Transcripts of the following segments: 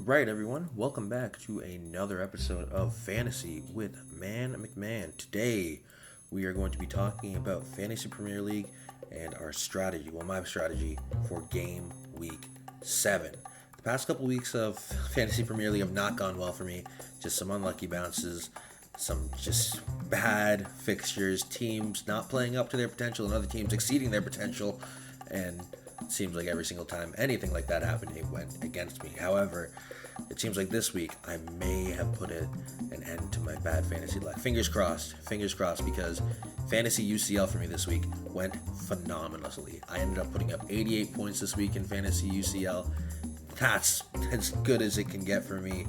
Right, everyone, welcome back to another episode of Fantasy with Man McMahon. Today, we are going to be talking about Fantasy Premier League and our strategy, my strategy for Game Week 7. The past couple weeks of Fantasy Premier League have not gone well for me. Just some unlucky bounces, some just bad fixtures, teams not playing up to their potential and other teams exceeding their potential, and it seems like every single time anything like that happened, it went against me. However, it seems like this week I may have put an end to my bad fantasy luck. Fingers crossed, because fantasy UCL for me this week went phenomenally. I ended up putting up 88 points this week in fantasy UCL. That's as good as it can get for me.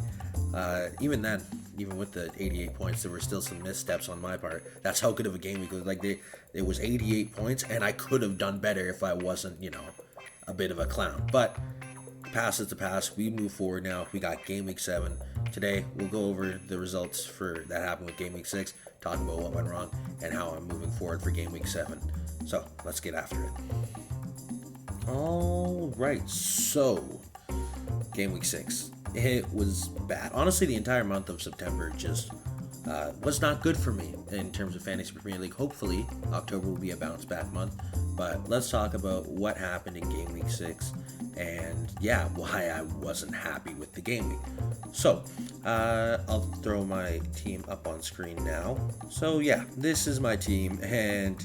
Even then, even with the 88 points, there were still some missteps on my part. That's how good of a game week was. It was 88 points, and I could have done better if I wasn't, a bit of a clown. But past is the past. We move forward now. We got Game Week 7. Today, we'll go over the results that happened with Game Week 6, talk about what went wrong, and how I'm moving forward for Game Week 7. So, let's get after it. All right, so Game Week 6. It was bad. Honestly, the entire month of September just was not good for me in terms of Fantasy Premier League. Hopefully, October will be a bounce back month. But let's talk about what happened in Game Week 6 and, why I wasn't happy with the game week. So, I'll throw my team up on screen now. So, this is my team, and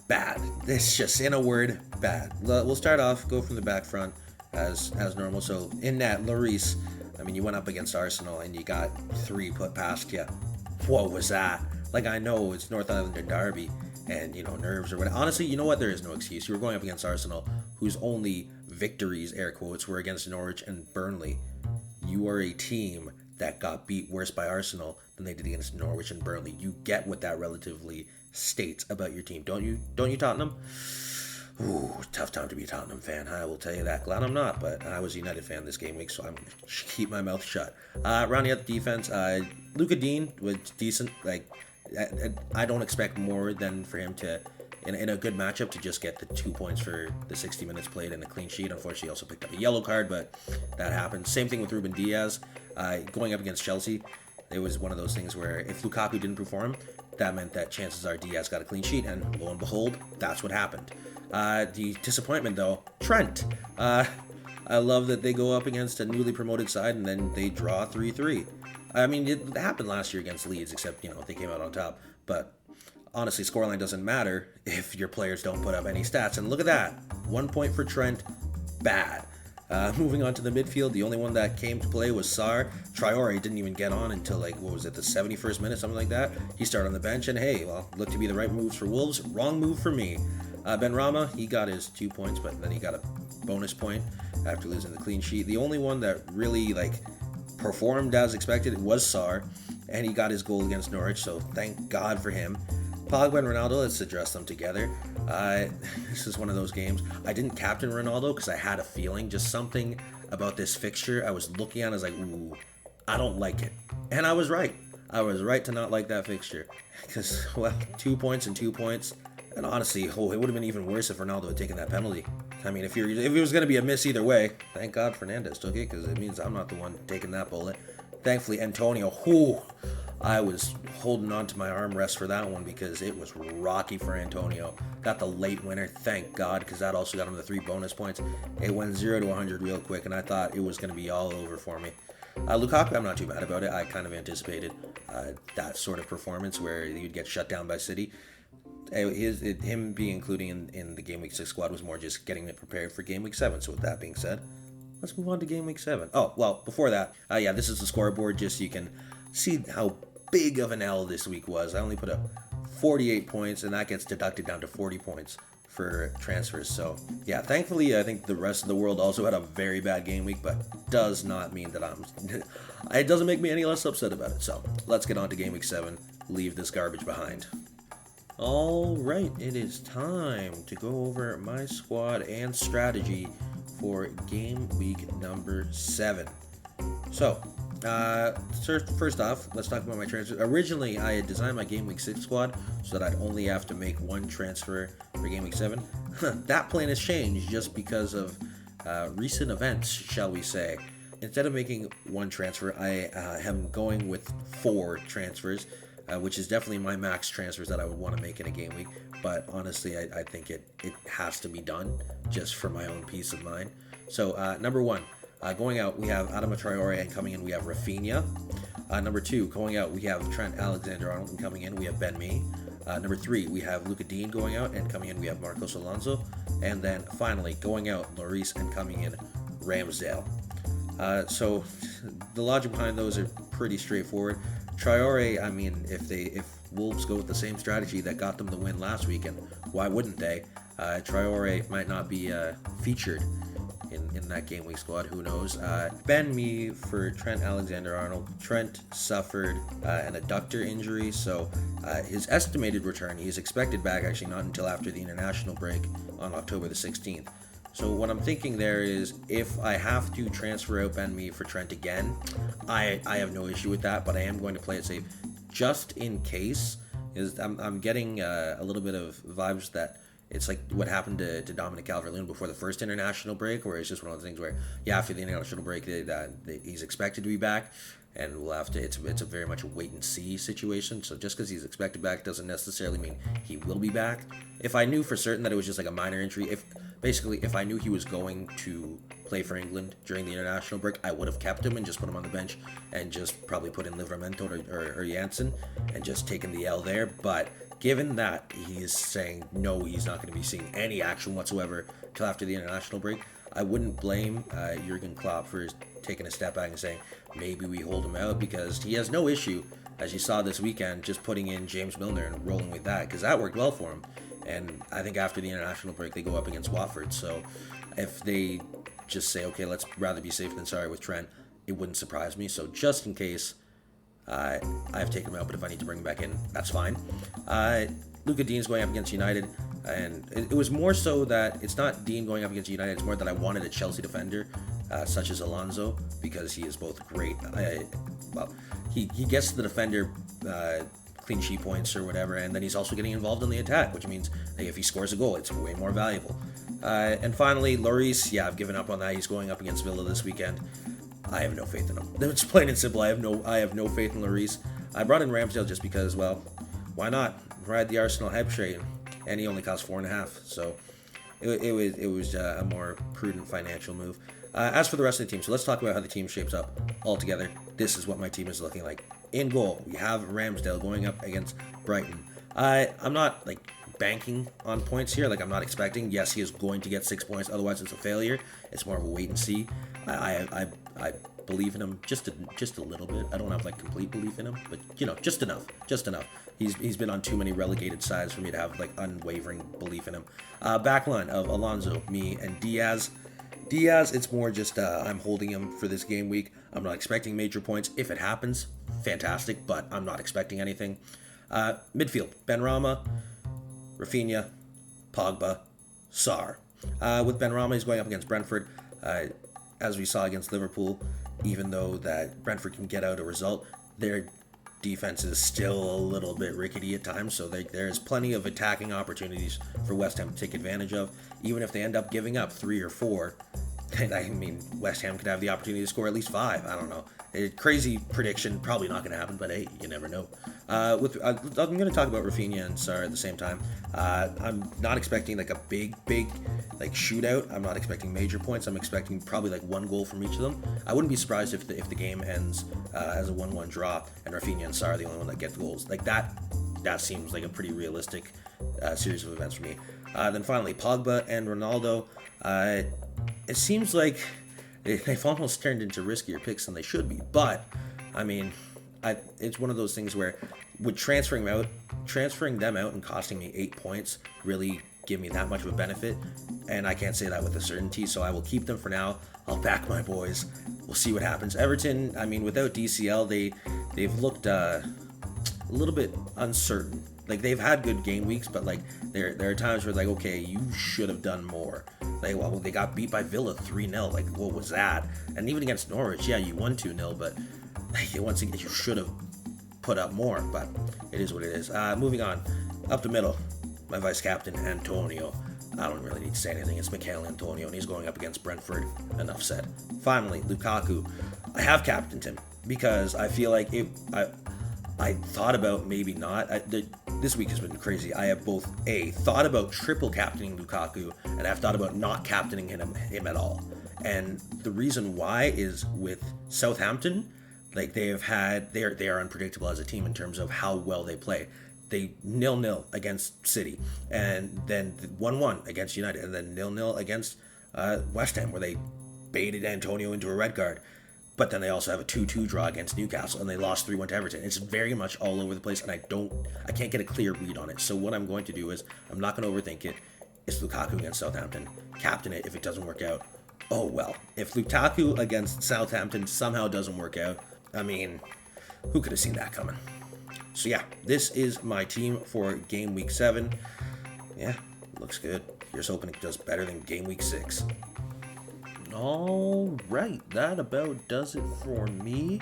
bad. It's just, in a word, bad. We'll start off, go from the back front as normal. So, in that, Lloris, you went up against Arsenal, and you got 3 put past you. What was that? I know it's North Islander Derby, and, nerves or whatever. Honestly, you know what? There is no excuse. You were going up against Arsenal, whose only victories, air quotes, were against Norwich and Burnley. You are a team that got beat worse by Arsenal than they did against Norwich and Burnley. You get what that relatively states about your team, don't you? Don't you, Tottenham? Ooh, tough time to be a Tottenham fan, I will tell you that. Glad I'm not, but I was a United fan this game week, so I'm going to keep my mouth shut. Rounding out the defense, Luka Dean was decent. I don't expect more than for him to, in a good matchup, to just get the 2 points for the 60 minutes played and a clean sheet. Unfortunately, he also picked up a yellow card, but that happened. Same thing with Ruben Diaz. Going up against Chelsea, it was one of those things where if Lukaku didn't perform, that meant that chances are Diaz got a clean sheet, and lo and behold, that's what happened. The disappointment, though, Trent. I love that they go up against a newly promoted side and then they draw 3-3. It happened last year against Leeds, except, they came out on top. But honestly, scoreline doesn't matter if your players don't put up any stats. And look at that. 1 point for Trent. Bad. Moving on to the midfield, the only one that came to play was Sarr. Traore didn't even get on until, the 71st minute, something like that. He started on the bench, and looked to be the right moves for Wolves. Wrong move for me. Benrahma, he got his 2 points, but then he got a bonus point after losing the clean sheet. The only one that really, performed as expected was Sarr, and he got his goal against Norwich, so thank God for him. Pogba and Ronaldo, let's address them together. This is one of those games. I didn't captain Ronaldo because I had a feeling, just something about this fixture I was looking at, I was like, ooh, I don't like it. And I was right. I was right to not like that fixture. Because, 2 points and 2 points. And honestly, it would have been even worse if Ronaldo had taken that penalty. If it was going to be a miss either way, thank God Fernandez took it, because it means I'm not the one taking that bullet. Thankfully, Antonio, I was holding on to my armrest for that one because it was rocky for Antonio. Got the late winner, thank God, because that also got him the 3 bonus points. It went 0 to 100 real quick, and I thought it was going to be all over for me. Lukaku, I'm not too mad about it. I kind of anticipated that sort of performance where you'd get shut down by City. Him being including in the Game Week 6 squad was more just getting it prepared for Game Week 7. So with that being said, let's move on to Game Week 7. Oh, well, before that, this is the scoreboard just so you can see how big of an L this week was. I only put up 48 points, and that gets deducted down to 40 points for transfers. So, thankfully, I think the rest of the world also had a very bad game week, but does not mean that it doesn't make me any less upset about it. So, let's get on to Game Week 7. Leave this garbage behind. All right, it is time to go over my squad and strategy for game week number 7. So, first off, let's talk about my transfer. Originally, I had designed my game week 6 squad so that I'd only have to make 1 transfer for game week 7. That plan has changed just because of recent events, shall we say. instead of making one transfer, I am going with 4 transfers, which is definitely my max transfers that I would want to make in a game week. But honestly, I think it has to be done just for my own peace of mind. So number 1, going out, we have Adama Traore, and coming in, we have Rafinha. Number 2, going out, we have Trent Alexander-Arnold, and coming in, we have Ben Mee. Number 3, we have Luka Dean going out, and coming in, we have Marcos Alonso. And then finally, going out, Lloris, and coming in, Ramsdale. So the logic behind those are pretty straightforward. Traore, I mean, if Wolves go with the same strategy that got them the win last weekend, why wouldn't they? Traore might not be featured in that game week squad, who knows. Ben Mee for Trent Alexander-Arnold. Trent suffered an adductor injury, so his estimated return, he's expected back actually not until after the international break on October the 16th. So what I'm thinking there is, if I have to transfer out Ben Mee for Trent again, I have no issue with that, but I am going to play it safe just in case. I'm getting a little bit of vibes that it's like what happened to Dominic Calvert-Lewin before the first international break, where it's just one of those things where, yeah, after the international break, he's expected to be back, and we'll have to. It's a very much a wait and see situation. So just because he's expected back doesn't necessarily mean he will be back. If I knew for certain that it was just like a minor injury, if I knew he was going to play for England during the international break, I would have kept him and just put him on the bench and just probably put in Livramento or Janssen and just taken the L there. But given that he is saying no, he's not going to be seeing any action whatsoever till after the international break, I wouldn't blame Jurgen Klopp for taking a step back and saying maybe we hold him out, because he has no issue, as you saw this weekend, just putting in James Milner and rolling with that, because that worked well for him. And I think after the international break, they go up against Watford. So if they just say, okay, let's rather be safe than sorry with Trent, it wouldn't surprise me. So just in case, I've taken him out, but if I need to bring him back in, that's fine. Luka Dean's going up against United, and it was more so that it's not Dean going up against United, it's more that I wanted a Chelsea defender, such as Alonso, because he is both great. He gets the defender clean sheet points or whatever, and then he's also getting involved in the attack, which means if he scores a goal, it's way more valuable. And finally, Lloris, yeah, I've given up on that. He's going up against Villa this weekend. I have no faith in him. It's plain and simple. I have no faith in Lloris. I brought in Ramsdale just because, well, why not ride the Arsenal hype train? And he only cost 4.5, so it was a more prudent financial move. As for the rest of the team, so let's talk about how the team shapes up altogether. This is what my team is looking like. In goal, we have Ramsdale going up against Brighton. I'm not banking on points here. I'm not expecting. Yes, he is going to get 6 points. Otherwise, it's a failure. It's more of a wait and see. I believe in him just a little bit. I don't have complete belief in him, but just enough. He's been on too many relegated sides for me to have unwavering belief in him. Backline of Alonso, me, and Diaz. It's more just I'm holding him for this game week. I'm not expecting major points. If it happens, fantastic, but I'm not expecting anything. Midfield, Benrahma, Rafinha, Pogba, Sarr. With Benrahma, he's going up against Brentford. As we saw against Liverpool, even though that Brentford can get out a result, their defense is still a little bit rickety at times, so there's plenty of attacking opportunities for West Ham to take advantage of. Even if they end up giving up 3 or 4, I mean, West Ham could have the opportunity to score at least 5. I don't know. A crazy prediction, probably not going to happen, but hey, you never know. I'm going to talk about Rafinha and Sarr at the same time. I'm not expecting a big shootout. I'm not expecting major points. I'm expecting probably 1 goal from each of them. I wouldn't be surprised if the game ends as a 1-1 draw and Rafinha and Sarr are the only one that gets goals. That seems like a pretty realistic series of events for me. Then finally, Pogba and Ronaldo. It seems like they've almost turned into riskier picks than they should be, but I mean, it's one of those things where with transferring them out and costing me 8 points really give me that much of a benefit, and I can't say that with a certainty, so I will keep them for now. I'll back my boys. We'll see what happens. Everton, I mean, without DCL, they've looked a little bit uncertain. They've had good game weeks, but there are times where okay, you should have done more. They got beat by Villa 3-0. What was that? And even against Norwich, yeah, you won 2-0, but once again, you should have put up more. But it is what it is. Moving on, up the middle, my vice captain Antonio. I don't really need to say anything. It's Michail Antonio, and he's going up against Brentford. Enough said. Finally, Lukaku. I have captained him because I feel like I thought about maybe not. This week has been crazy. I have both thought about triple captaining Lukaku, and I've thought about not captaining him at all. And the reason why is with Southampton, like they are unpredictable as a team in terms of how well they play. They 0-0 against City, and then 1-1 against United, and then 0-0 against West Ham, where they baited Antonio into a red card. But then they also have a 2-2 draw against Newcastle, and they lost 3-1 to Everton. It's very much all over the place, and I can't get a clear read on it. So what I'm going to do is, I'm not going to overthink it. It's Lukaku against Southampton. Captain it if it doesn't work out. Oh well. If Lukaku against Southampton somehow doesn't work out, I mean, who could have seen that coming? So yeah, this is my team for game week 7. Yeah, looks good. Here's hoping it does better than game week 6. All right, that about does it for me.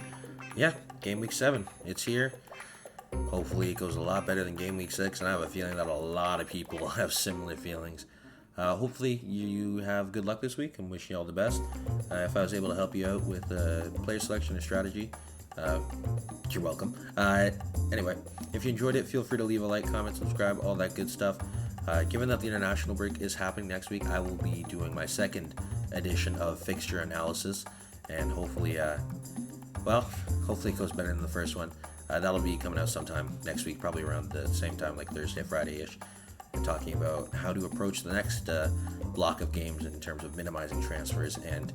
Yeah, game week 7, it's here. Hopefully it goes a lot better than game week 6, and I have a feeling that a lot of people will have similar feelings. Hopefully you have good luck this week, and wish you all the best. If I was able to help you out with player selection and strategy, you're welcome. Anyway, if you enjoyed it, feel free to leave a like, comment, subscribe, all that good stuff. Given that the international break is happening next week, I will be doing my second edition of fixture analysis, and hopefully it goes better than the first one. That'll be coming out sometime next week, probably around the same time, like Thursday, Friday-ish, and talking about how to approach the next block of games in terms of minimizing transfers and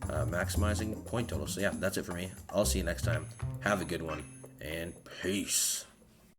maximizing point totals. So yeah, that's it for me. I'll see you next time. Have a good one, and peace.